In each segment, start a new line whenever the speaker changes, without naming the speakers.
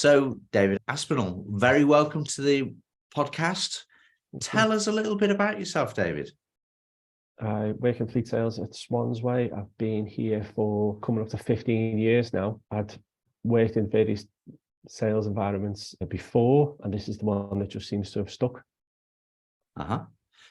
So, David Aspinall, very welcome to the podcast. Tell us a little bit about yourself, David.
I work in fleet sales at Swansway. I've been here for coming up to 15 years now. I'd worked in various sales environments before, and this is the one that just seems to have stuck.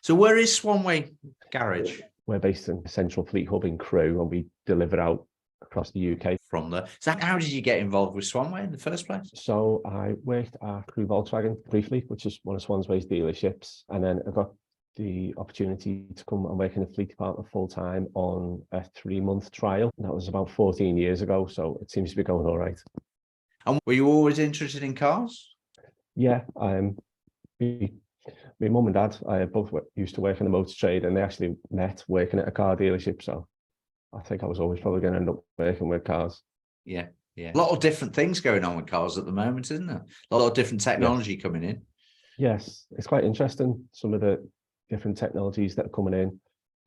So where is Swansway Garage?
We're based in Central Fleet Hub in Crewe, and we deliver out across the UK.
From there. So how did you get involved with Swansway in the first place?
So I worked at Crewe Volkswagen briefly, which is one of Swansway's dealerships, and then I got the opportunity to come and work in the fleet department full time on a 3-month trial. And that was about 14 years ago, so it seems to be going all right.
And were you always interested in cars?
Yeah, my mum and dad, I both used to work in the motor trade, and they actually met working at a car dealership. So I think I was always probably going to end up working with cars.
Yeah. A lot of different things going on with cars at the moment, isn't there? A lot of different technology coming in.
Yes, it's quite interesting, some of the different technologies that are coming in.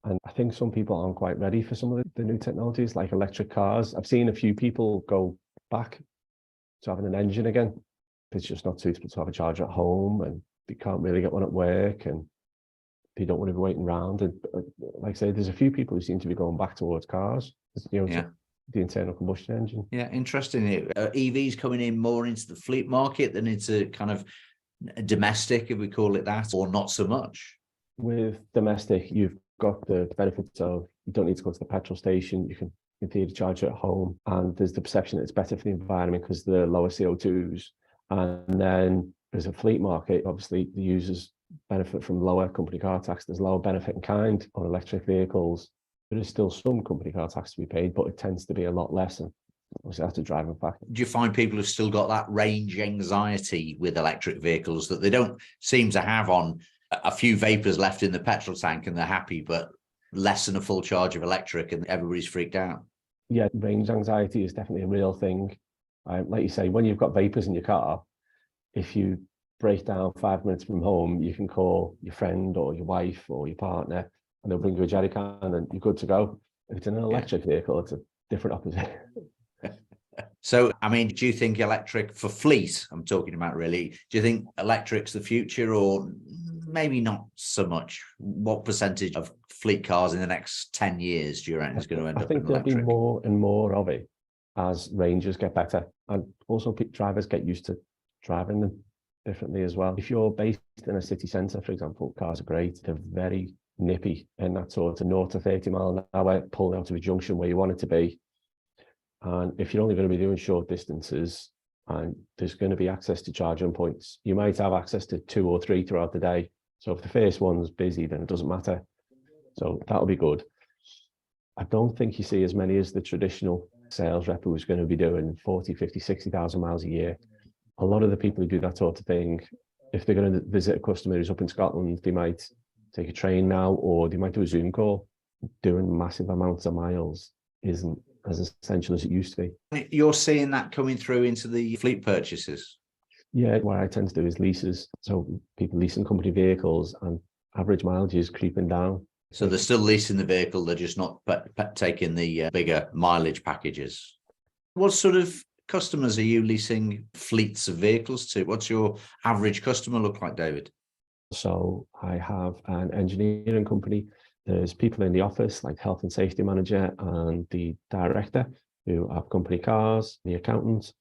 And I think some people aren't quite ready for some of the new technologies, like electric cars. I've seen a few people go back to having an engine again. It's just not suitable to have a charger at home, and they can't really get one at work, and they don't want to be waiting around. And like I say, there's a few people who seem to be going back towards cars, the internal combustion engine.
Yeah, interesting. EVs coming in more into the fleet market than into kind of domestic, if we call it that, or not so much.
With domestic, you've got the benefits of you don't need to go to the petrol station. You can in theory charge it at home, and there's the perception that it's better for the environment because the lower CO2s. And then there's a fleet market. Obviously, the users benefit from lower company car tax. There's lower benefit in kind on electric vehicles. There is still some company car tax to be paid, but it tends to be a lot less. And obviously, that's a driving factor.
Do you find people have still got that range anxiety with electric vehicles that they don't seem to have on a few vapors left in the petrol tank and they're happy, but less than a full charge of electric and everybody's freaked out?
Yeah, range anxiety is definitely a real thing. Like you say, when you've got vapors in your car, if you break down 5 minutes from home, you can call your friend or your wife or your partner, and they'll bring you a jerry can and you're good to go. If it's in an electric vehicle, it's a different opposite.
So, I mean, do you think electric for fleet, I'm talking about really, do you think electric's the future, or maybe not so much? What percentage of fleet cars in the next 10 years do you reckon is going to end up in electric?
I think there'll be more and more of it as ranges get better, and also drivers get used to driving them differently as well. If you're based in a city centre, for example, cars are great. They're very nippy in that sort of 0 to 30 mile an hour, pulling out of a junction where you want it to be. And if you're only going to be doing short distances and there's going to be access to charging points, you might have access to 2 or 3 throughout the day. So if the first one's busy, then it doesn't matter. So that'll be good. I don't think you see as many as the traditional sales rep who's going to be doing 40, 50, 60,000 miles a year. A lot of the people who do that sort of thing, if they're going to visit a customer who's up in Scotland, they might take a train now, or they might do a Zoom call. Doing massive amounts of miles isn't as essential as it used to be.
You're seeing that coming through into the fleet purchases?
Yeah, what I tend to do is leases. So people leasing company vehicles, and average mileage is creeping down.
So they're still leasing the vehicle, they're just not taking the bigger mileage packages. What sort of customers are you leasing fleets of vehicles to? What's your average customer look like, David?
So I have an engineering company. There's people in the office, like health and safety manager and the director, who have company cars, the accountant.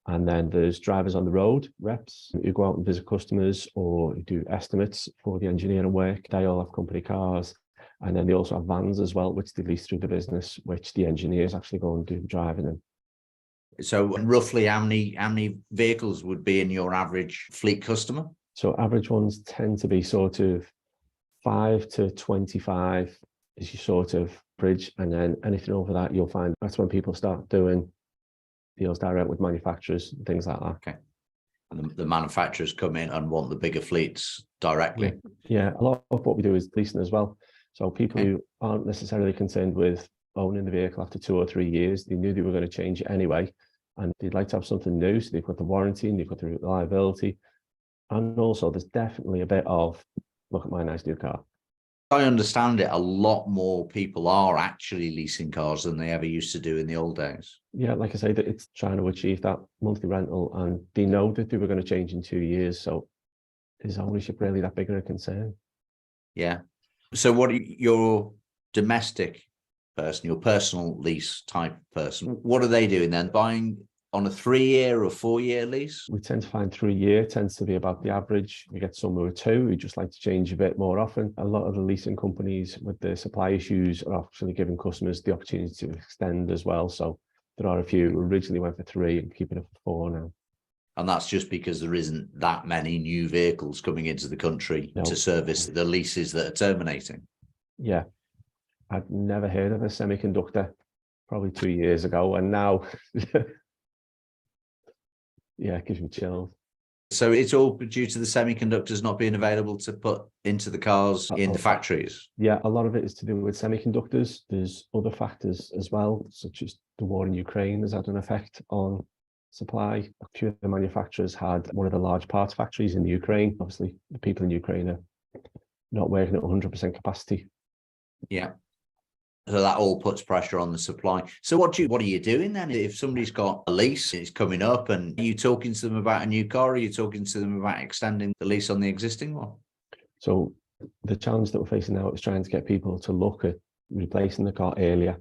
And then there's drivers on the road, reps, who go out and visit customers or do estimates for the engineering work. They all have company cars. And then they also have vans as well, which they lease through the business, which the engineers actually go and do the driving in.
So roughly how many vehicles would be in your average fleet customer?
So average ones tend to be sort of 5 to 25 is your sort of bridge. And then anything over that, you'll find that's when people start doing deals direct with manufacturers, things like that.
Okay. And the manufacturers come in and want the bigger fleets directly.
Yeah, a lot of what we do is leasing as well. So people who aren't necessarily concerned with owning the vehicle after 2 or 3 years, they knew they were going to change it anyway, and they'd like to have something new. So they've got the warranty and they've got the reliability. And also there's definitely a bit of, look at my nice new car.
I understand it, a lot more people are actually leasing cars than they ever used to do in the old days.
Yeah, like I say, that it's trying to achieve that monthly rental, and they know that they were going to change in 2 years. So is ownership really that big of a concern?
Yeah. So what your domestic person, your personal lease type person, what are they doing then? Buying on a 3-year or 4-year lease?
We tend to find 3-year tends to be about the average. We get some who are 2 who just like to change a bit more often. A lot of the leasing companies with the supply issues are actually giving customers the opportunity to extend as well. So there are a few who originally went for 3 and keeping it for 4 now.
And that's just because there isn't that many new vehicles coming into the country to service the leases that are terminating.
Yeah. I'd never heard of a semiconductor probably 2 years ago, and now, yeah, it gives me chills.
So it's all due to the semiconductors not being available to put into the cars in the factories?
Yeah, a lot of it is to do with semiconductors. There's other factors as well, such as the war in Ukraine has had an effect on supply. A few of the manufacturers had one of the large parts factories in the Ukraine. Obviously, the people in Ukraine are not working at 100% capacity.
Yeah. So that all puts pressure on the supply. So what are you doing then? If somebody's got a lease, it's coming up, and are you talking to them about a new car, or are you talking to them about extending the lease on the existing one?
So the challenge that we're facing now is trying to get people to look at replacing the car earlier.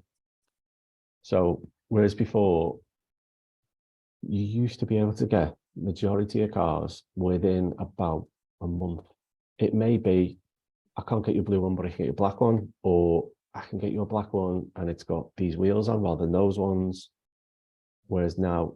So whereas before, you used to be able to get majority of cars within about a month. It may be, I can't get your blue one, but I can get your black one, or I can get you a black one and it's got these wheels on rather than those ones. Whereas now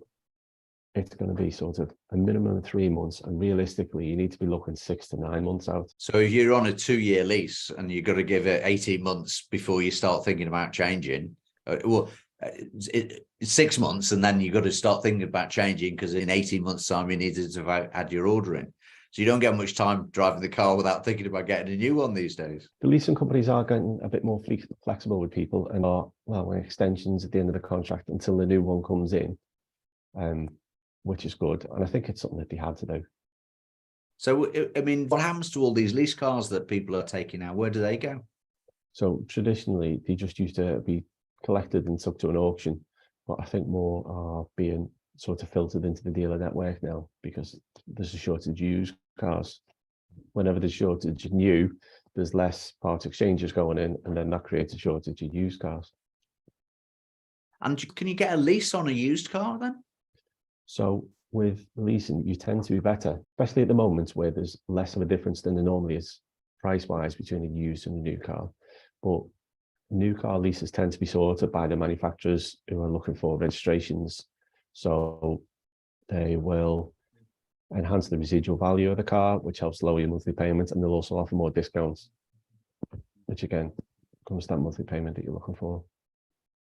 it's going to be sort of a minimum of 3 months, and realistically you need to be looking 6 to 9 months out.
So if you're on a 2-year lease and you've got to give it 18 months before you start thinking about changing, it's 6 months, and then you've got to start thinking about changing because in 18 months time you needed to have had your order in. So you don't get much time driving the car without thinking about getting a new one these days.
The leasing companies are getting a bit more flexible with people and are extensions at the end of the contract until the new one comes in, which is good. And I think it's something that they had to do.
So, I mean, what happens to all these lease cars that people are taking now? Where do they go?
So traditionally, they just used to be collected and took to an auction. But I think more are being sort of filtered into the dealer network now because there's a shortage of used cars. Whenever there's a shortage of new, there's less part exchanges going in, and then that creates a shortage of used cars.
And can you get a lease on a used car then?
So with leasing, you tend to be better, especially at the moment where there's less of a difference than there normally is price-wise between a used and a new car. But new car leases tend to be sorted by the manufacturers who are looking for registrations. So they will enhance the residual value of the car, which helps lower your monthly payments, and they'll also offer more discounts, which again comes to that monthly payment that you're looking for.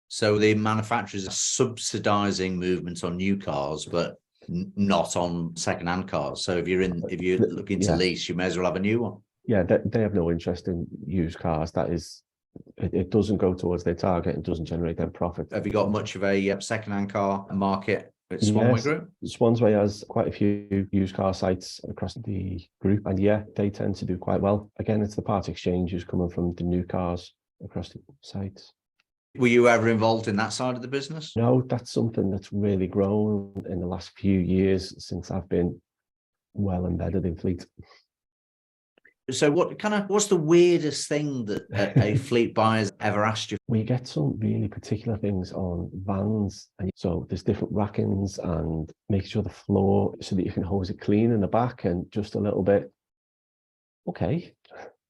So the manufacturers are subsidizing movement on new cars, but not on second-hand cars. So if you're looking to lease, you may as well have a new one.
Yeah, they have no interest in used cars. That is, it doesn't go towards their target. It doesn't generate them profit.
Have you got much of a second-hand car market at Swansway Group?
Swansway has quite a few used car sites across the group, and yeah, they tend to do quite well. Again, it's the part exchanges coming from the new cars across the sites.
Were you ever involved in that side of the business?
No, that's something that's really grown in the last few years since I've been well embedded in fleet.
So what's the weirdest thing that a fleet buyer's ever asked you?
We get some really particular things on vans. And so there's different rackings and making sure the floor so that you can hose it clean in the back and just a little bit. Okay.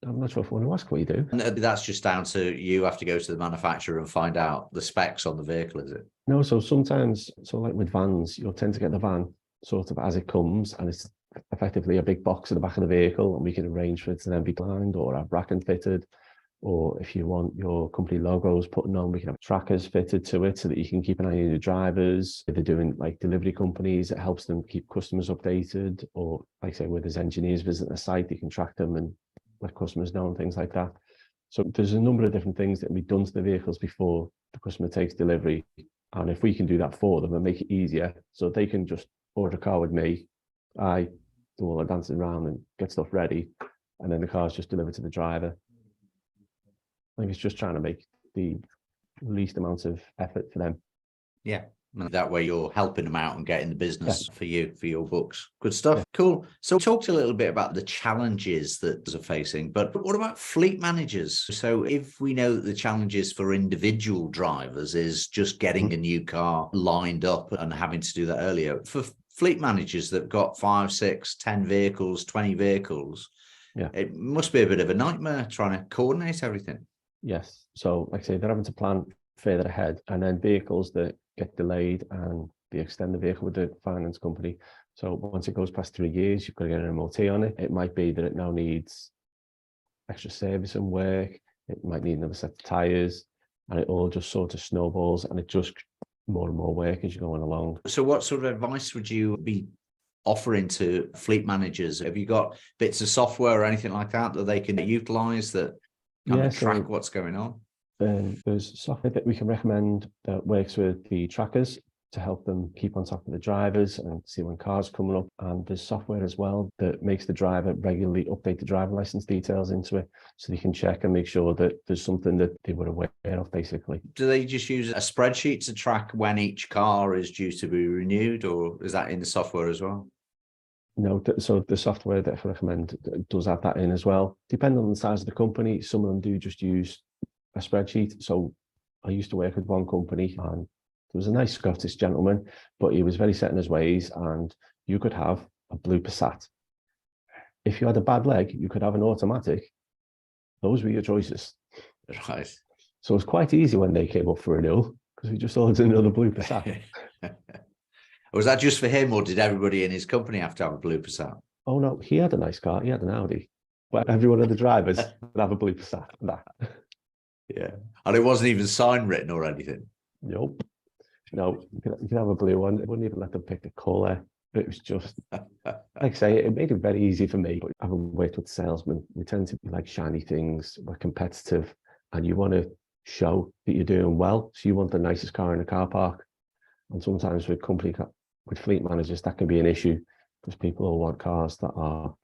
I'm not sure if I want to ask what you do.
And that's just down to you have to go to the manufacturer and find out the specs on the vehicle, is it?
No, so sometimes, like with vans, you'll tend to get the van sort of as it comes, and it's effectively a big box at the back of the vehicle, and we can arrange for it to then be lined or have racking fitted. Or if you want your company logos putting on, we can have trackers fitted to it so that you can keep an eye on your drivers. If they're doing like delivery companies, it helps them keep customers updated. Or like I say, where there's engineers visiting a site, they can track them and let customers know and things like that. So there's a number of different things that can be done to the vehicles before the customer takes delivery. And if we can do that for them and make it easier, so they can just order a car with me, I do all the dancing around and get stuff ready, and then the car's just delivered to the driver. I think it's just trying to make the least amount of effort for them.
Yeah. And that way you're helping them out and getting the business for you, for your books. Good stuff.
Yeah.
Cool. So we talked a little bit about the challenges that are facing, but what about fleet managers? So if we know that the challenges for individual drivers is just getting a new car lined up and having to do that earlier, for fleet managers that got 5, 6, 10 vehicles, 20 vehicles, it must be a bit of a nightmare trying to coordinate everything.
Yes. So like I say, they're having to plan further ahead, and then vehicles that get delayed and they extend the vehicle with the finance company. So once it goes past 3 years, you've got to get an MOT on it. It might be that it now needs extra service and work. It might need another set of tires, and it all just sort of snowballs, and it just more and more work as you're going along.
So what sort of advice would you be offering to fleet managers? Have you got bits of software or anything like that that they can utilize that kind of track what's going on?
There's software that we can recommend that works with the trackers to help them keep on top of the drivers and see when cars are coming up. And there's software as well that makes the driver regularly update the driver license details into it, so they can check and make sure that there's something that they were aware of, basically. Do
they just use a spreadsheet to track when each car is due to be renewed, or is that in the software as well?
No, so the software that I recommend does have that in as well. Depending on the size of the company, some of them do just use a spreadsheet. So I used to work with one company, and there was a nice Scottish gentleman, but he was very set in his ways, and you could have a blue Passat. If you had a bad leg, you could have an automatic. Those were your choices.
Right.
So it was quite easy when they came up for renewal, because we just ordered another blue Passat.
Was that just for him, or did everybody in his company have to have a blue Passat?
Oh no, he had a nice car. He had an Audi. But every one of the drivers would have a blue Passat.
Yeah. And it wasn't even sign written or anything?
Nope. No, you can have a blue one. It wouldn't even let them pick the colour. It was just, like I say, it made it very easy for me. But having worked with salesmen, we tend to like shiny things. We're competitive, and you want to show that you're doing well. So you want the nicest car in the car park. And sometimes with fleet managers, that can be an issue, because people will want cars that are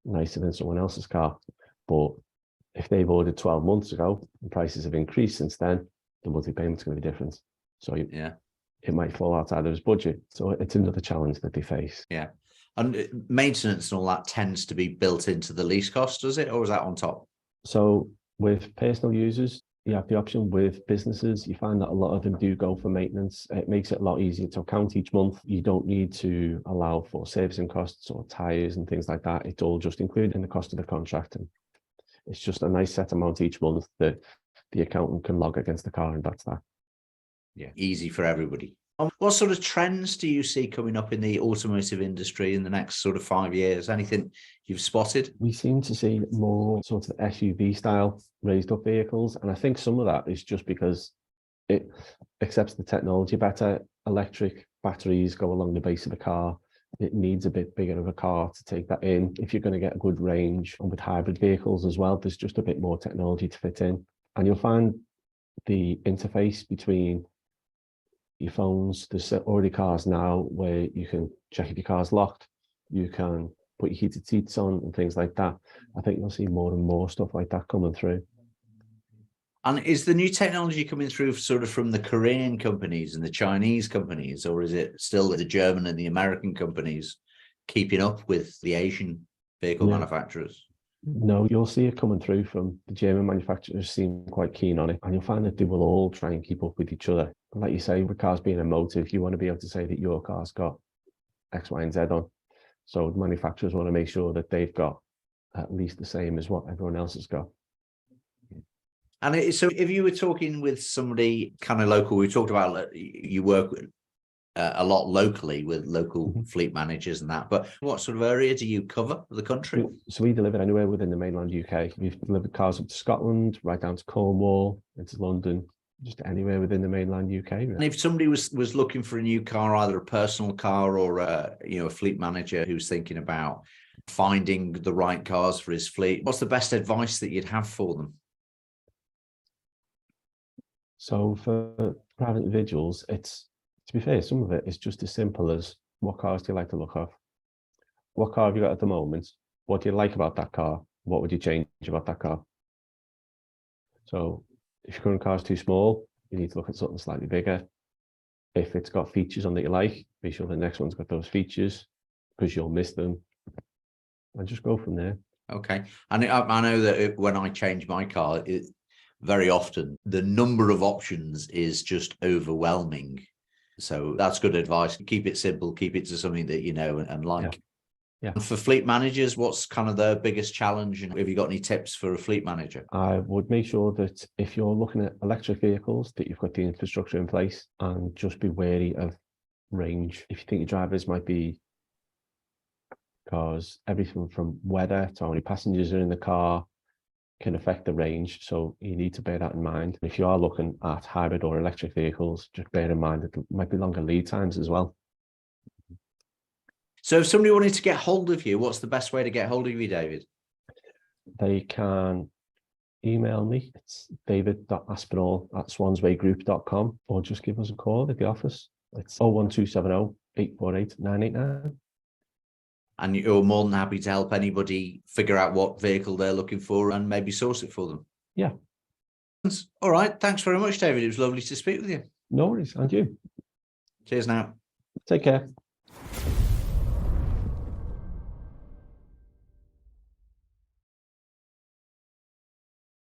nicer than someone else's car. But if they've ordered 12 months ago and prices have increased since then, the monthly payment's going to be different. So it might fall outside of his budget. So it's another challenge that they face.
Yeah. And maintenance and all that tends to be built into the lease cost, does it? Or is that on top?
So with personal users, you have the option. With businesses, you find that a lot of them do go for maintenance. It makes it a lot easier to account each month. You don't need to allow for servicing costs or tires and things like that. It's all just included in the cost of the contract. And it's just a nice set amount each month that the accountant can log against the car, and that's that.
Yeah, easy for everybody. What sort of trends do you see coming up in the automotive industry in the next sort of 5 years? Anything you've spotted?
We seem to see more sort of SUV style raised up vehicles. And I think some of that is just because it accepts the technology better. Electric batteries go along the base of the car. It needs a bit bigger of a car to take that in. If you're going to get a good range, and with hybrid vehicles as well, there's just a bit more technology to fit in. And you'll find the interface between your phones, there's already cars now where you can check if your car's locked, you can put your heated seats on and things like that. I think you'll see more and more stuff like that coming through.
And is the new technology coming through sort of from the Korean companies and the Chinese companies, or is it still the German and the American companies keeping up with the Asian vehicle manufacturers?
No, you'll see it coming through from the German manufacturers. Seem quite keen on it, and you'll find that they will all try and keep up with each other. And like you say, with cars being a motive, you want to be able to say that your car's got X, Y, and Z on. So the manufacturers want to make sure that they've got at least the same as what everyone else has got.
And so if you were talking with somebody kind of local, we talked about you work with a lot locally with local fleet managers and that, but what sort of area do you cover the country?
So we deliver anywhere within the mainland UK. We've delivered cars up to Scotland, right down to Cornwall, into London, just anywhere within the mainland UK. Really.
And if somebody was looking for a new car, either a personal car or a fleet manager who's thinking about finding the right cars for his fleet, what's the best advice that you'd have for them?
So for private individuals, to be fair, some of it is just as simple as, what cars do you like to look at? What car have you got at the moment? What do you like about that car? What would you change about that car? So if your current car is too small, you need to look at something slightly bigger. If it's got features on that you like, be sure the next one's got those features, because you'll miss them, and just go from there.
Okay. And I know that when I change my car, very often the number of options is just overwhelming. So that's good advice. Keep it simple, keep it to something that you know and like.
Yeah.
And for fleet managers, what's kind of their biggest challenge? And have you got any tips for a fleet manager?
I would make sure that if you're looking at electric vehicles, that you've got the infrastructure in place, and just be wary of range. If you think your drivers might be, because everything from weather to how many passengers are in the car can affect the range. So you need to bear that in mind. If you are looking at hybrid or electric vehicles, just bear in mind that there might be longer lead times as well.
So if somebody wanted to get hold of you, what's the best way to get hold of you, David?
They can email me. It's david.aspinall@swanswaygroup.com, or just give us a call at the office. It's 01270 848 989.
And you're more than happy to help anybody figure out what vehicle they're looking for and maybe source it for them.
Yeah.
All right. Thanks very much, David. It was lovely to speak with you.
No worries. And you.
Cheers now.
Take care.